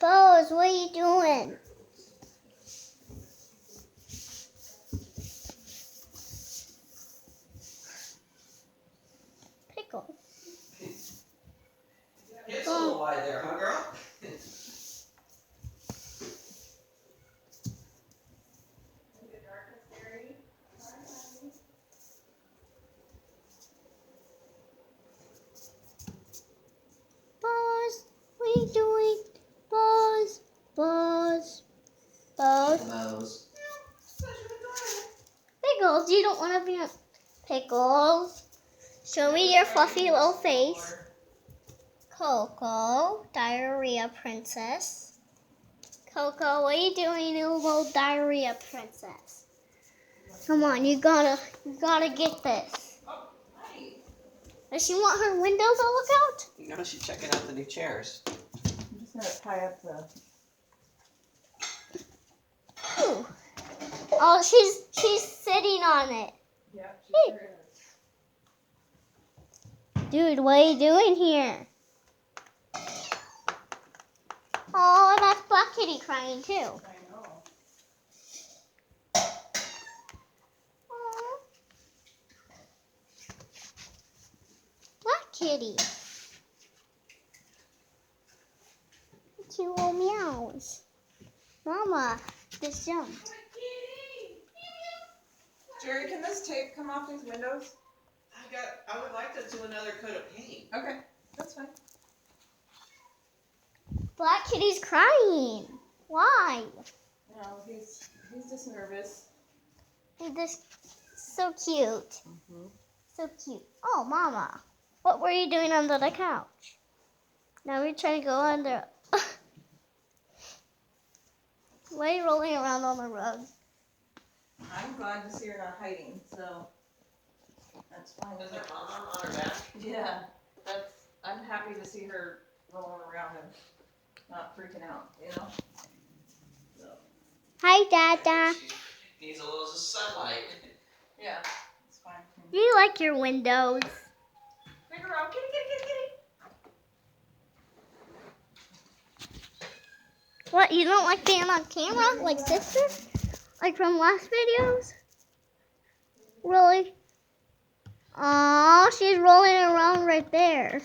Bose, what are you doing? Pickle. It's a little wide there, huh, girl? Bose, what are you doing? Bose, Bose, Bose. Nose. Pickles, you don't want to be a Pickles. Show me your fluffy little face. Coco, diarrhea princess. Coco, what are you doing, you little diarrhea princess? Come on, you gotta get this. Does she want her window to look out? No, she's checking out the new chairs. I'm just gonna tie up the. Ooh. Oh, she's sitting on it. Yeah, she Hey. sure is. Dude, what are you doing here? Oh, that's Black Kitty crying too. I know. Aw. Black Kitty. Two little meows. Mama, just jumped. Jerry, can this tape come off these windows? I would like to do another coat of paint. Okay, that's fine. Black Kitty's crying. Why? No, he's just nervous. He's just so cute. So cute. Oh, Mama. What were you doing under the couch? Now we're trying to go under. Why are you rolling around on the rug? I'm glad to see her not hiding, so that's fine. Is there mama on her back? Yeah, I'm happy to see her rolling around and not freaking out, you know? So, Hi, Dada. She needs a little sunlight. yeah, it's fine. Do you like your windows? Figure out, kitty, kitty, kitty, kitty. What, you don't like being on camera like sister? Like from last videos? Really? Oh, she's rolling around right there.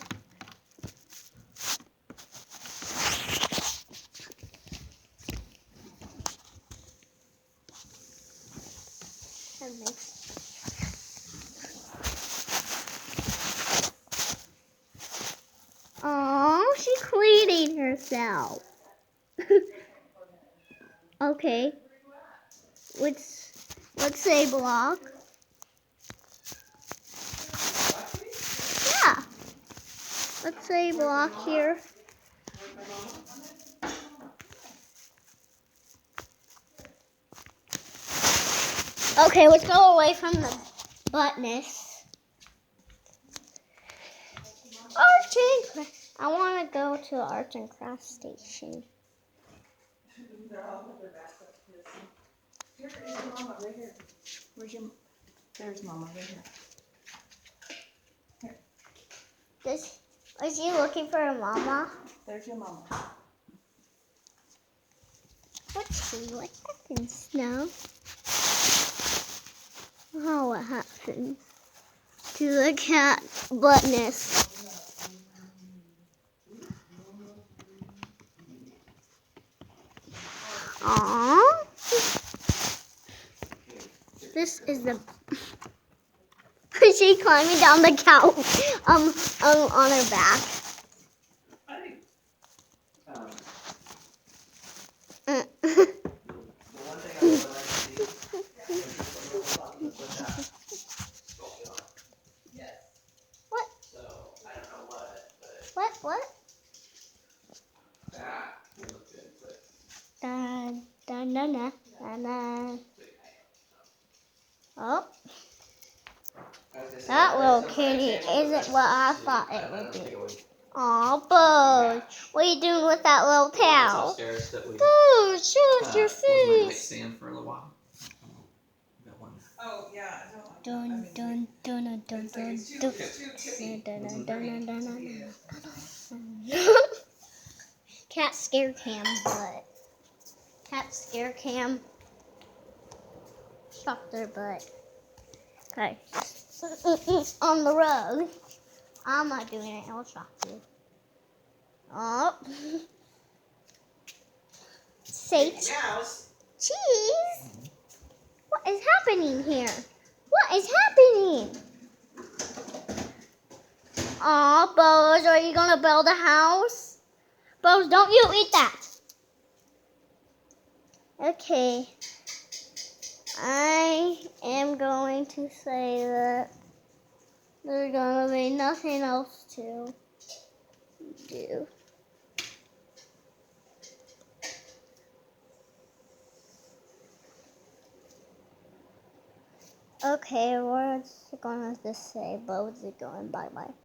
Oh, she's cleaning herself. Okay. Let's say block. Yeah. Let's say block here. Okay, let's go away from the buttness. Arts and craft. I want to go to the arts and crafts station. They're all with their backs up to this. Here is your mama, right here. There's mama, right here. Is he looking for a mama? There's your mama. What happens now? Oh, what happens to the cat buttness? Aww. This is the. She climbing down the couch, on her back. The one thing I would like to see is a little something to put that sculpting on. Yes. What? So, I don't know what, but What? that would look good. But Da da da da da da. Oh, I was gonna say, that little there's some kitty rectangle isn't what I that thought I it don't would think be. it would Aw, Buzz, what are you doing with that little It's towel? upstairs that we Buzz, show us your was my face. stand for a little while. Got one. Oh, yeah, I don't. Dun dun dun dun It's like dun it's too dun tippy. dun dun dun dun dun. cat scare cam, but cat scare cam shocked their butt. Okay. On the road. I'm not doing it. I'll shock you. Oh. Say cheese. What is happening here? What is happening? Aw, Bose, are you gonna build a house? Bose, don't you eat that. Okay. I am going to say that there's gonna be nothing else to do. Okay, we're just gonna just say Bose is going bye-bye.